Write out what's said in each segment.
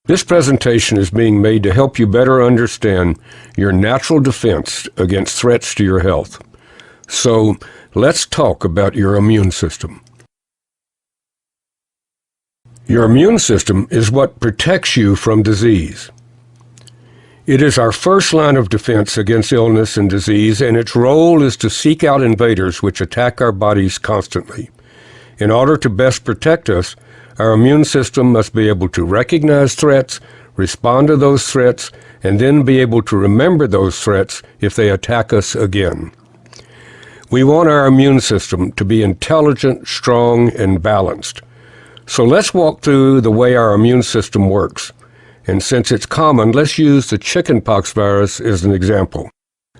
This presentation is being made to help you better understand your natural defense against threats to your health. So, let's talk about your immune system. Your immune system is what protects you from disease. It is our first line of defense against illness and disease, and its role is to seek out invaders which attack our bodies constantly. In order to best protect us, our immune system must be able to recognize threats, respond to those threats, and then be able to remember those threats if they attack us again. We want our immune system to be intelligent, strong, and balanced. So let's walk through the way our immune system works. And since it's common, let's use the chickenpox virus as an example.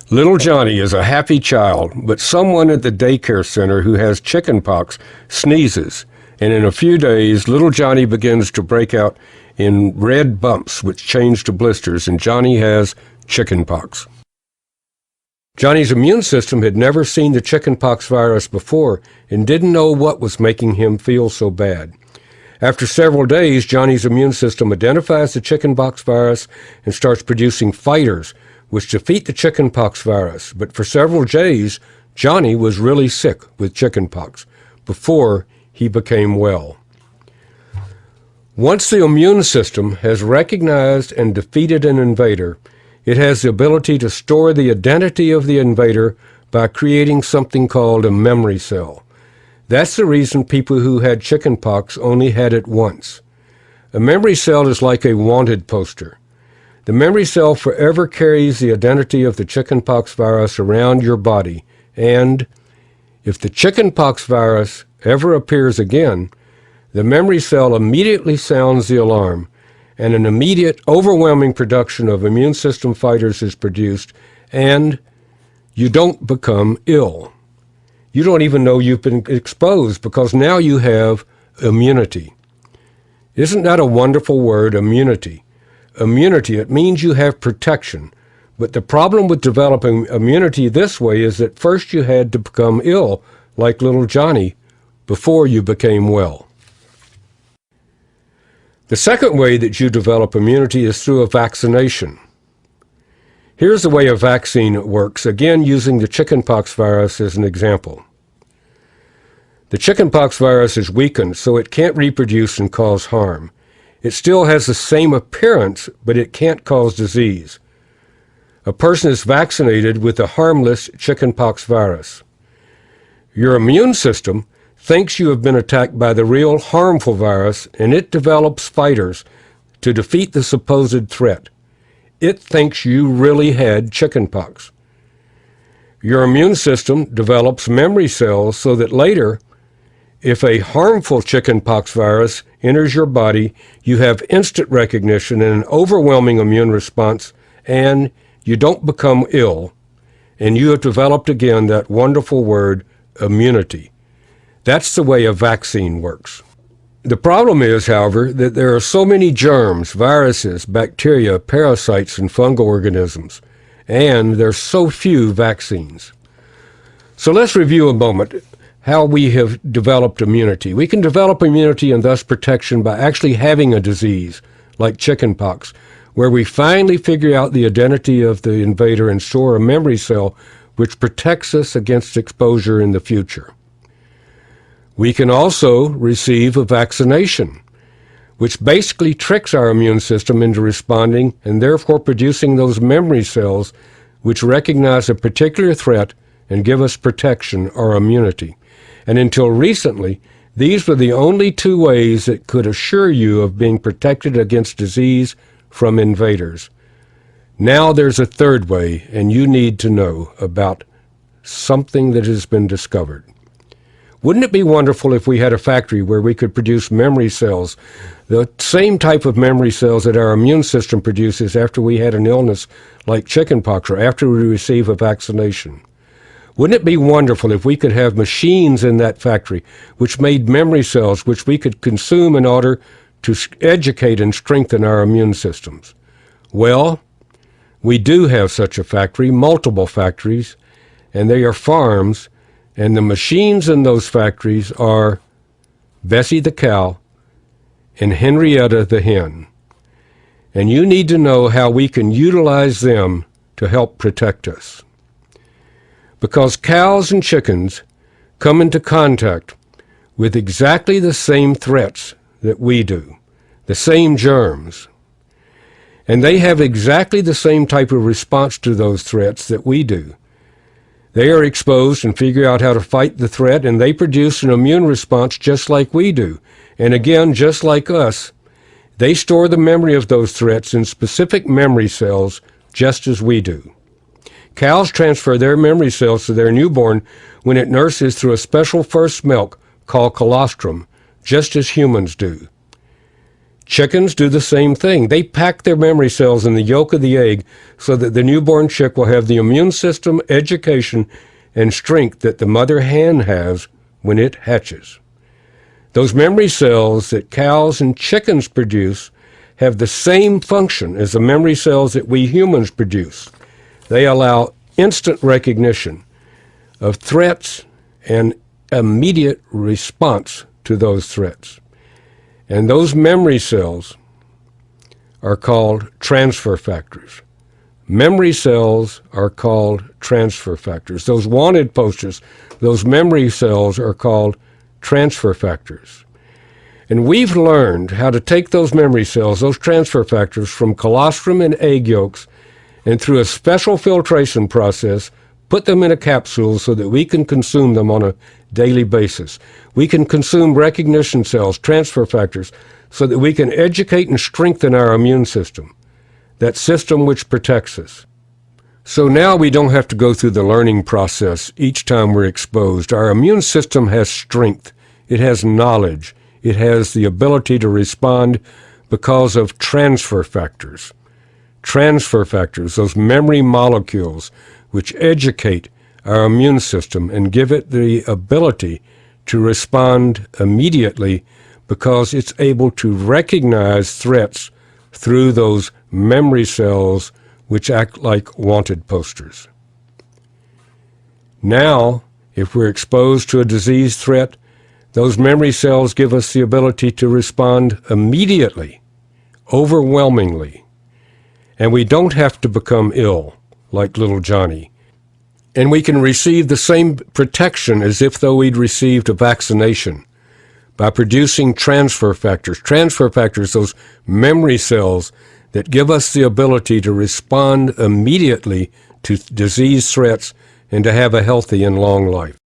Little Johnny is a happy child, but someone at the daycare center who has chickenpox sneezes, and in a few days, little Johnny begins to break out in red bumps which change to blisters, and Johnny has chickenpox. Johnny's immune system had never seen the chickenpox virus before and didn't know what was making him feel so bad. After several days, Johnny's immune system identifies the chickenpox virus and starts producing fighters which defeat the chickenpox virus. But for several days, Johnny was really sick with chickenpox before he became well. Once the immune system has recognized and defeated an invader, it has the ability to store the identity of the invader by creating something called a memory cell. That's the reason people who had chickenpox only had it once. A memory cell is like a wanted poster. The memory cell forever carries the identity of the chickenpox virus around your body, and if the chickenpox virus ever appears again, the memory cell immediately sounds the alarm, and an immediate, overwhelming production of immune system fighters is produced, and you don't become ill. You don't even know you've been exposed because now you have immunity. Isn't that a wonderful word, immunity? Immunity, it means you have protection. But the problem with developing immunity this way is that first you had to become ill, like little Johnny, before you became well. The second way that you develop immunity is through a vaccination. Here's the way a vaccine works, again using the chickenpox virus as an example. The chickenpox virus is weakened, so it can't reproduce and cause harm. It still has the same appearance, but it can't cause disease. A person is vaccinated with a harmless chickenpox virus. Your immune system thinks you have been attacked by the real harmful virus, and it develops fighters to defeat the supposed threat. It thinks you really had chickenpox. Your immune system develops memory cells so that later, if a harmful chickenpox virus enters your body, you have instant recognition and an overwhelming immune response, and you don't become ill, and you have developed again that wonderful word, immunity. That's the way a vaccine works. The problem is, however, that there are so many germs, viruses, bacteria, parasites, and fungal organisms, and there's so few vaccines. So let's review a moment how we have developed immunity. We can develop immunity and thus protection by actually having a disease, like chickenpox, where we finally figure out the identity of the invader and store a memory cell which protects us against exposure in the future. We can also receive a vaccination, which basically tricks our immune system into responding and therefore producing those memory cells which recognize a particular threat and give us protection or immunity. And until recently, these were the only two ways that could assure you of being protected against disease from invaders. Now there's a third way, and you need to know about something that has been discovered. Wouldn't it be wonderful if we had a factory where we could produce memory cells, the same type of memory cells that our immune system produces after we had an illness like chickenpox or after we receive a vaccination? Wouldn't it be wonderful if we could have machines in that factory which made memory cells which we could consume in order to educate and strengthen our immune systems? Well, we do have such a factory, multiple factories, and they are farms. And the machines in those factories are Bessie the cow and Henrietta the hen. and you need to know how we can utilize them to help protect us. Because cows and chickens come into contact with exactly the same threats that we do, the same germs, and they have exactly the same type of response to those threats that we do. They are exposed and figure out how to fight the threat, and they produce an immune response just like we do. And again, just like us, they store the memory of those threats in specific memory cells just as we do. Cows transfer their memory cells to their newborn when it nurses through a special first milk called colostrum, just as humans do. Chickens do the same thing. They pack their memory cells in the yolk of the egg so that the newborn chick will have the immune system, education, and strength that the mother hen has when it hatches. Those memory cells that cows and chickens produce have the same function as the memory cells that we humans produce. They allow instant recognition of threats and immediate response to those threats. And those memory cells are called transfer factors. Memory cells are called transfer factors. Those wanted posters, those memory cells are called transfer factors. And we've learned how to take those memory cells, those transfer factors, from colostrum and egg yolks, and through a special filtration process, put them in a capsule so that we can consume them on a daily basis. We can consume recognition cells, transfer factors, so that we can educate and strengthen our immune system, that system which protects us. So now we don't have to go through the learning process each time we're exposed. Our immune system has strength. It has knowledge. It has the ability to respond because of transfer factors. Transfer factors, those memory molecules which educate our immune system and give it the ability to respond immediately because it's able to recognize threats through those memory cells which act like wanted posters. Now, if we're exposed to a disease threat, those memory cells give us the ability to respond immediately, overwhelmingly, and we don't have to become ill like little Johnny. And we can receive the same protection as if though we'd received a vaccination by producing transfer factors. Transfer factors, those memory cells that give us the ability to respond immediately to disease threats and to have a healthy and long life.